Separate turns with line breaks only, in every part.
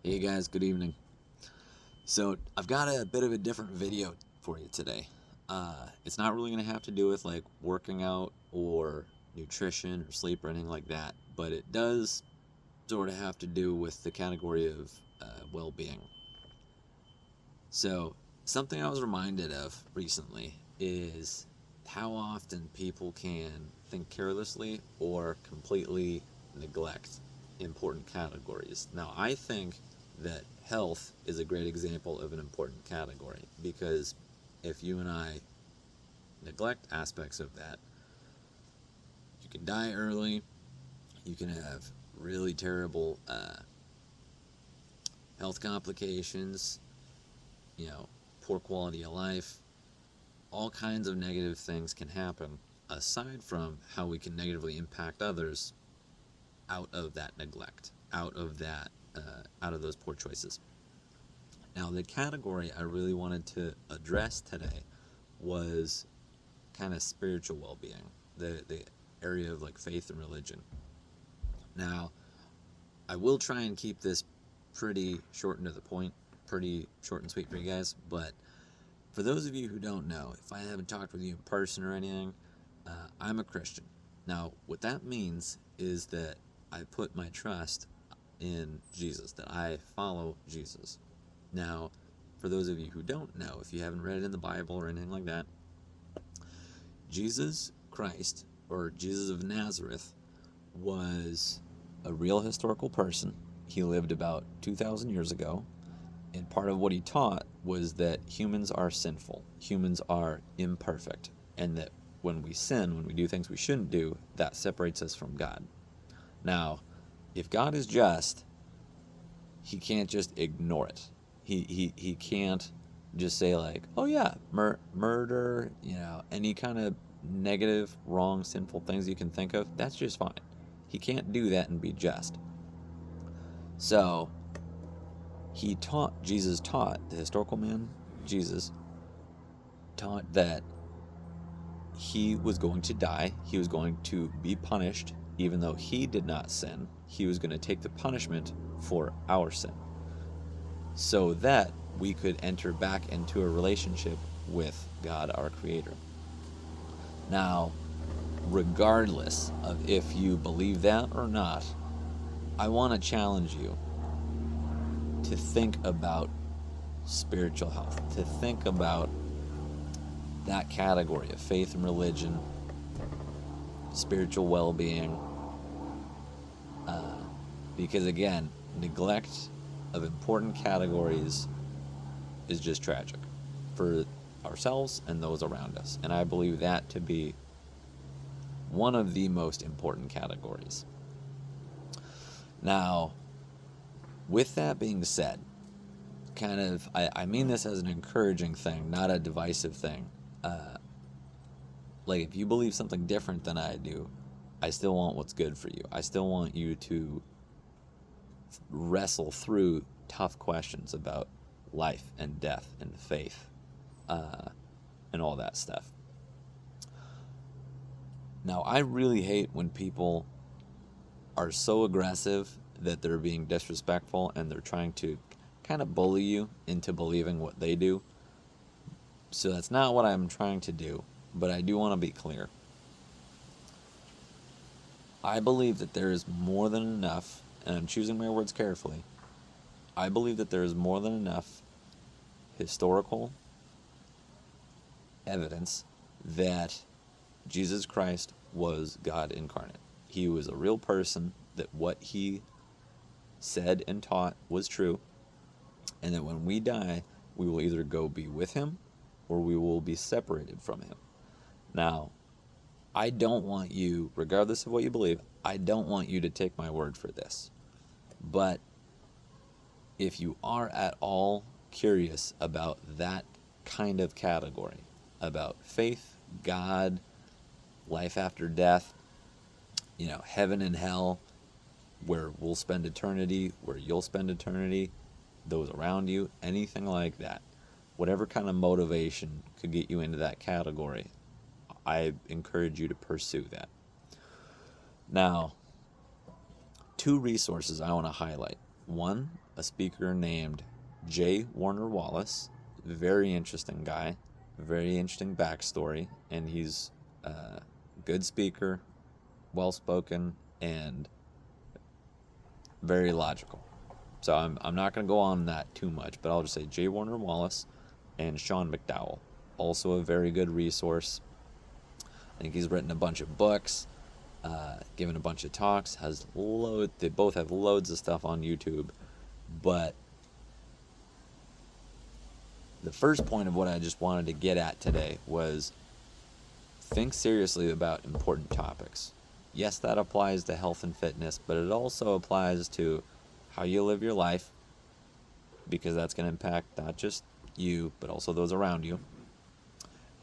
Hey guys, good evening. So I've got a bit of a different video for you today. It's not really going to have to do with like working out or nutrition or sleep or anything like that, but it does sort of have to do with the category of well-being. So something I was reminded of recently is how often people can think carelessly or completely neglect important categories. Now, I think that health is a great example of an important category because if you and I neglect aspects of that, you can die early, you can have really terrible health complications, poor quality of life, all kinds of negative things can happen aside from how we can negatively impact others out of that neglect, out of those poor choices. Now, the category I really wanted to address today was kind of spiritual well-being, the area of like faith and religion. Now, I will try and keep this pretty short and to the point, pretty short and sweet for you guys, but for those of you who don't know, if I haven't talked with you in person or anything, I'm a Christian. Now, what that means is that I put my trust in Jesus, that I follow Jesus. Now, for those of you who don't know, if you haven't read it in the Bible or anything like that, Jesus Christ, or Jesus of Nazareth, was a real historical person. He lived about 2,000 years ago. And part of what he taught was that humans are sinful, humans are imperfect, and that when we sin, when we do things we shouldn't do, that separates us from God. Now, if God is just, he can't just ignore it. He can't just say like, oh yeah, murder, any kind of negative, wrong, sinful things you can think of, that's just fine. He can't do that and be just. So, Jesus taught, the historical man, Jesus, taught that he was going to die. He was going to be punished, even though he did not sin. He was going to take the punishment for our sin so that we could enter back into a relationship with God, our Creator. Now, regardless of if you believe that or not, I want to challenge you to think about spiritual health, to think about that category of faith and religion, spiritual well-being, because again, neglect of important categories is just tragic for ourselves and those around us. And I believe that to be one of the most important categories. Now, with that being said, I mean this as an encouraging thing, not a divisive thing. Like, if you believe something different than I do, I still want what's good for you. I still want you to wrestle through tough questions about life and death and faith and all that stuff. Now, I really hate when people are so aggressive that they're being disrespectful and they're trying to kind of bully you into believing what they do. So that's not what I'm trying to do, but I do want to be clear. I believe that there is more than enough, and I'm choosing my words carefully, I believe that there is more than enough historical evidence that Jesus Christ was God incarnate. He was a real person, that what he said and taught was true, and that when we die, we will either go be with him or we will be separated from him. Now, I don't want you, regardless of what you believe, I don't want you to take my word for this. But if you are at all curious about that kind of category, about faith, God, life after death, heaven and hell, where we'll spend eternity, where you'll spend eternity, those around you, anything like that, whatever kind of motivation could get you into that category, I encourage you to pursue that. Now, two resources I want to highlight. One, a speaker named J. Warner Wallace. Very interesting guy, very interesting backstory, and he's a good speaker, well spoken, and very logical. So I'm not going to go on that too much, but I'll just say J. Warner Wallace and Sean McDowell. Also a very good resource. I think he's written a bunch of books, given a bunch of talks, they both have loads of stuff on YouTube. But the first point of what I just wanted to get at today was think seriously about important topics. Yes, that applies to health and fitness, but it also applies to how you live your life, because that's going to impact not just you, but also those around you.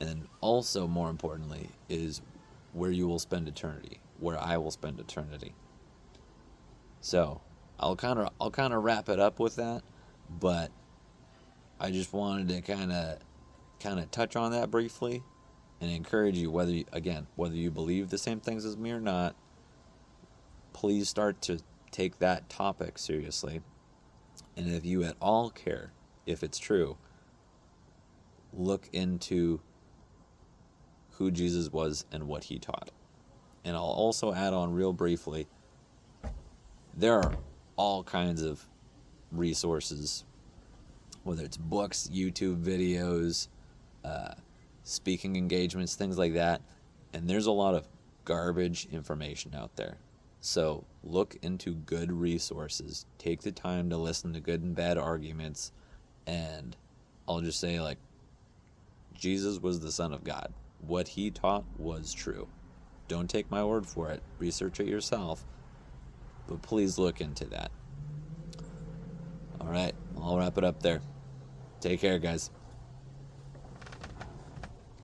And then also, more importantly, is where you will spend eternity, where I will spend eternity. So I'll kind of wrap it up with that, but I just wanted to kind of touch on that briefly and encourage you, whether you believe the same things as me or not, please start to take that topic seriously. And if you at all care if it's true, look into who Jesus was and what he taught. And I'll also add on real briefly, there are all kinds of resources, whether it's books, YouTube videos, speaking engagements, things like that. And there's a lot of garbage information out there. So look into good resources. Take the time to listen to good and bad arguments. And I'll just say, like, Jesus was the Son of God. What he taught was true. Don't take my word for it. Research it yourself. But please look into that. All right, I'll wrap it up there. Take care, guys.